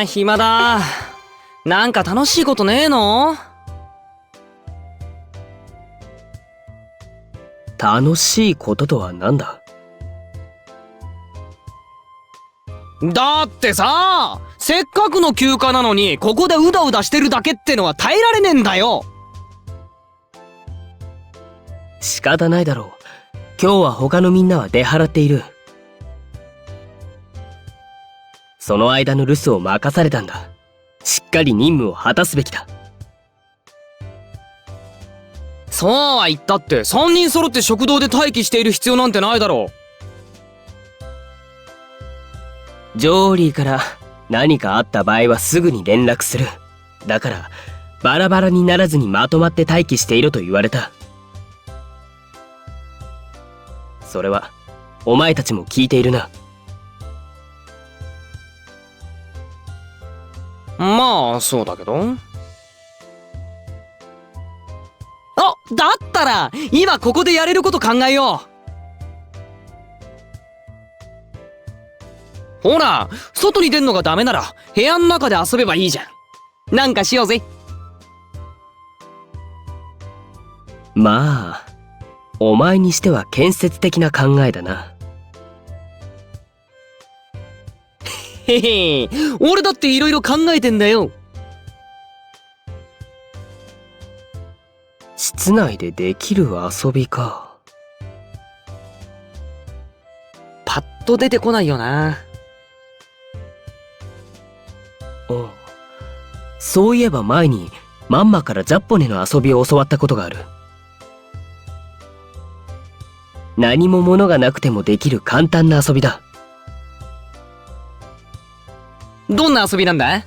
暇だ。なんか楽しいことねえの？楽しいこととはなんだ？だってさ、せっかくの休暇なのにここでうだうだしてるだけってのは耐えられねえんだよ。仕方ないだろう。今日は他のみんなは出払っている。その間の留守を任されたんだ。しっかり任務を果たすべきだ。そうは言ったって3人揃って食堂で待機している必要なんてないだろう。ジョーリーから何かあった場合はすぐに連絡する。だからバラバラにならずにまとまって待機していろと言われた。それはお前たちも聞いているな。まあそうだけど。だったら今ここでやれること考えよう。ほら、外に出んのがダメなら部屋の中で遊べばいいじゃん。なんかしようぜ。まあお前にしては建設的な考えだな。へへ、俺だっていろいろ考えてんだよ。室内でできる遊びか。パッと出てこないよな。うん。そういえば前にマンマからジャッポネの遊びを教わったことがある。何も物がなくてもできる簡単な遊びだ。どんな遊びなんだ？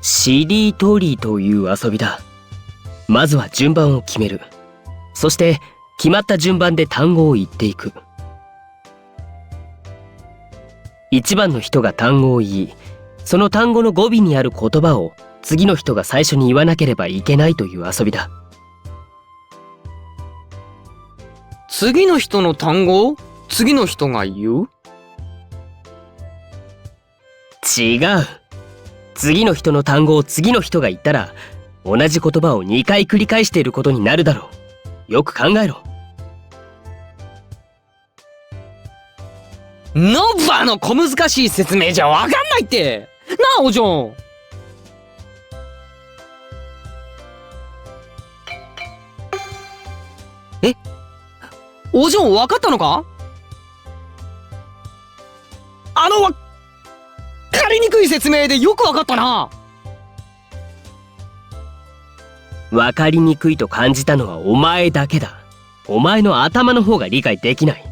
しりとりという遊びだ。まずは順番を決める。そして決まった順番で単語を言っていく。一番の人が単語を言い、その単語の語尾にある言葉を次の人が最初に言わなければいけないという遊びだ。次の人の単語を次の人が言う？違う。次の人の単語を次の人が言ったら、同じ言葉を2回繰り返していることになるだろう。よく考えろ。ノバの小難しい説明じゃわかんないって。なあ、お嬢。お嬢わかったのか？わかりにくい説明でよくわかったな。わかりにくいと感じたのはお前だけだ。お前の頭の方が理解できない。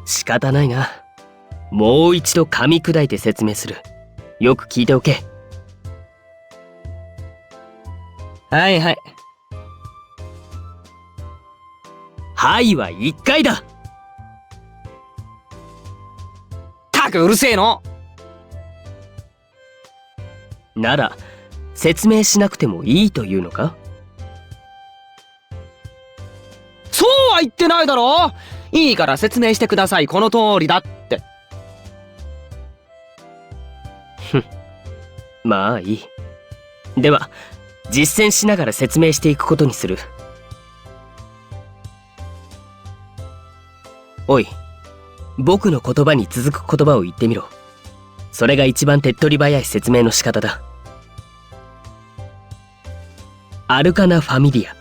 仕方ないな。もう一度噛み砕いて説明する。よく聞いておけ。はいはい。はいは1回だ。たくうるせえの。なら説明しなくてもいいというのか？そうは言ってないだろ。いいから説明してください。この通りだって。まあいい。では実践しながら説明していくことにする。おい、僕の言葉に続く言葉を言ってみろ。それが一番手っ取り早い説明の仕方だ。アルカナ・ファミリア。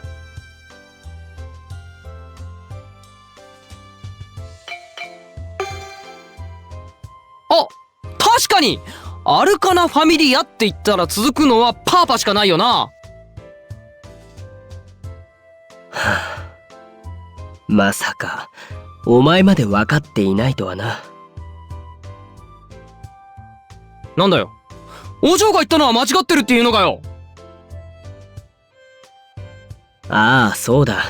確かにアルカナ・ファミリアって言ったら続くのはパーパしかないよな。はあ、まさかお前まで分かっていないとはな。なんだよ、お嬢が言ったのは間違ってるっていうのかよ。ああ、そうだ。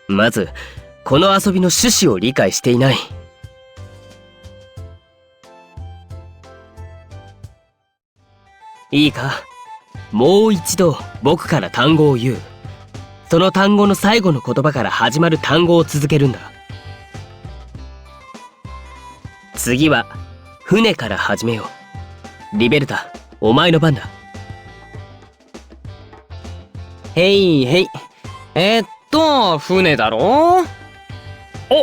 まずこの遊びの趣旨を理解していない。いいか、もう一度僕から単語を言う。その単語の最後の言葉から始まる単語を続けるんだ。次は船から始めよう。リベルタ、お前の番だ。へいへい。船だろ。お、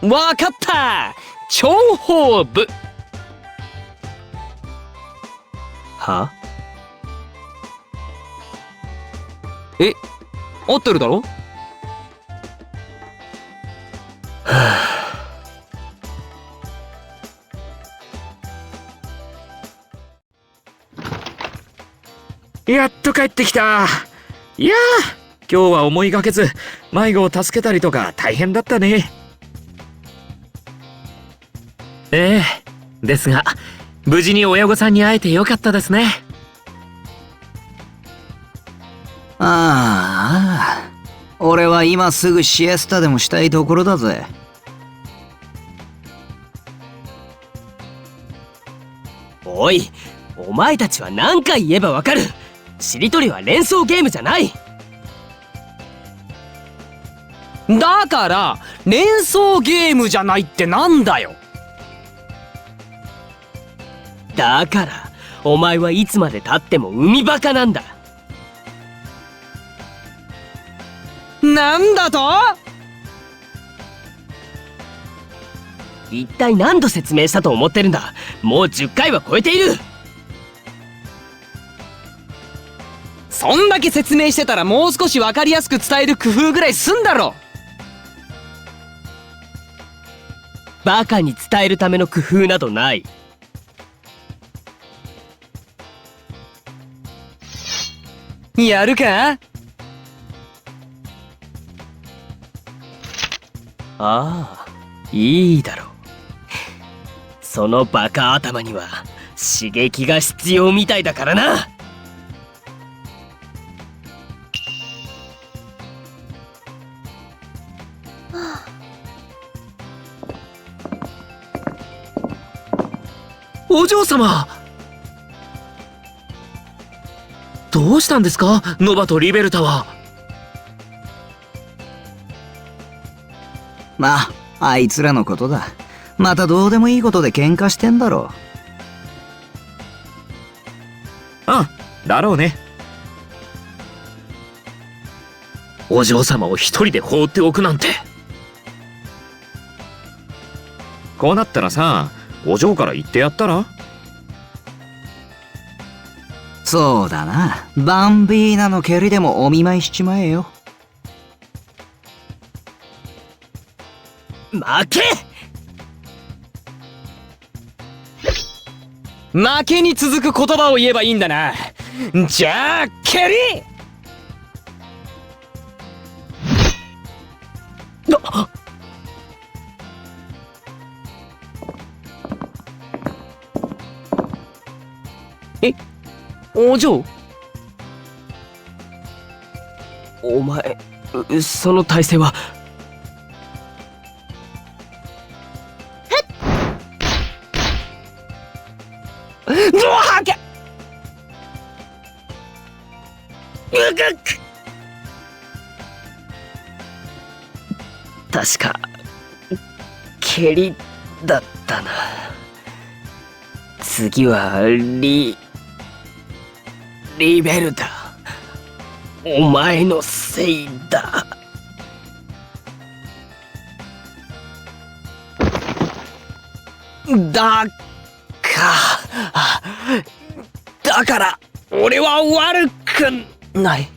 わかった。諜報部。は？合ってるだろ。やっと帰ってきた。いやー、今日は思いがけず迷子を助けたりとか大変だったね。ですが無事に親御さんに会えてよかったですね。ああ、俺は今すぐシエスタでもしたいところだぜ。おい、お前たちは何回言えばわかる。しりとりは連想ゲームじゃない。だから連想ゲームじゃないってなんだよ。だからお前はいつまで経っても海バカなんだ。なんだと？一体何度説明したと思ってるんだ。もう10回は超えている。そんだけ説明してたらもう少し分かりやすく伝える工夫ぐらいすんだろ。バカに伝えるための工夫などない。やるか？ああ、いいだろう。そのバカ頭には刺激が必要みたいだからな。お嬢様、どうしたんですかノバとリベルタは。まあ、あいつらのことだ。またどうでもいいことで喧嘩してんだろだろうね。お嬢様を一人で放っておくなんて。こうなったらさ、お嬢から言ってやったら。そうだな。バンビーナの蹴りでもお見舞いしちまえよ。負け！負けに続く言葉を言えばいいんだな。じゃあ蹴り！お嬢？お前、その体勢は。ドハケ！確か蹴りだったな。次はリベルタ、お前のせいだ。だから俺は悪くない。